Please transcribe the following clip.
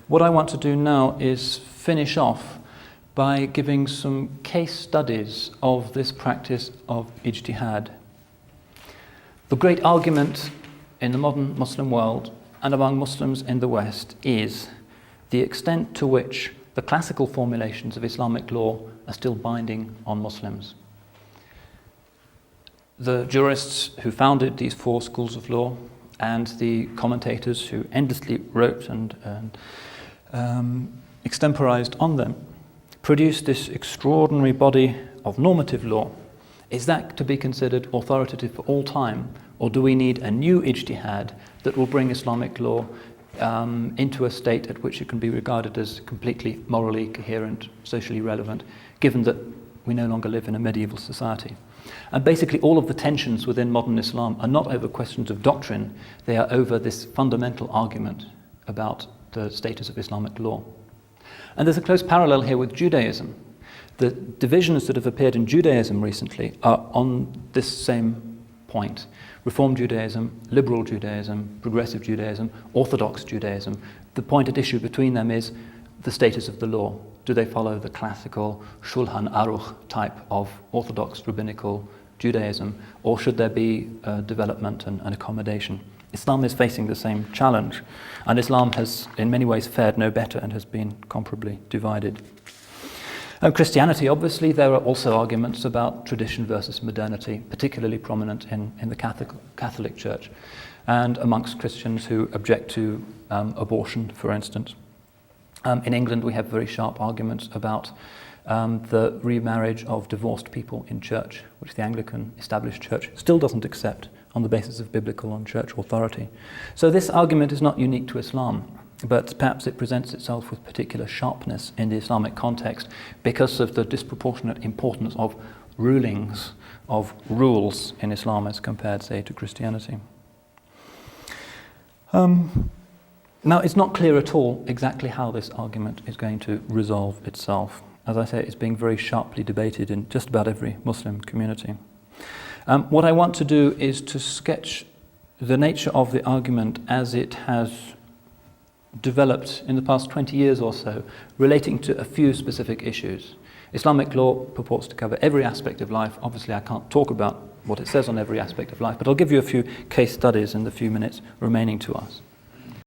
What I want to do now is finish off by giving some case studies of this practice of ijtihad. The great argument in the modern Muslim world and among Muslims in the West is the extent to which the classical formulations of Islamic law are still binding on Muslims. The jurists who founded these four schools of law and the commentators who endlessly wrote and extemporized on them produced this extraordinary body of normative law. Is that to be considered authoritative for all time, or do we need a new ijtihad that will bring Islamic law into a state at which it can be regarded as completely morally coherent, socially relevant, given that we no longer live in a medieval society? And basically all of the tensions within modern Islam are not over questions of doctrine, they are over this fundamental argument about the status of Islamic law. And there's a close parallel here with Judaism. The divisions that have appeared in Judaism recently are on this same point. Reform Judaism, liberal Judaism, progressive Judaism, orthodox Judaism. The point at issue between them is the status of the law. Do they follow the classical Shulchan Aruch type of orthodox rabbinical Judaism, or should there be development and accommodation? Islam is facing the same challenge, and Islam has in many ways fared no better and has been comparably divided. Christianity, obviously, there are also arguments about tradition versus modernity, particularly prominent in the Catholic Church, and amongst Christians who object to abortion, for instance. In England, we have very sharp arguments about the remarriage of divorced people in church, which the Anglican established church still doesn't accept on the basis of biblical and church authority. So this argument is not unique to Islam, but perhaps it presents itself with particular sharpness in the Islamic context because of the disproportionate importance of rulings, of rules in Islam as compared, say, to Christianity. Now, it's not clear at all exactly how this argument is going to resolve itself. As I say, it's being very sharply debated in just about every Muslim community. What I want to do is to sketch the nature of the argument as it has developed in the past 20 years or so, relating to a few specific issues. Islamic law purports to cover every aspect of life. Obviously, I can't talk about what it says on every aspect of life, but I'll give you a few case studies in the few minutes remaining to us.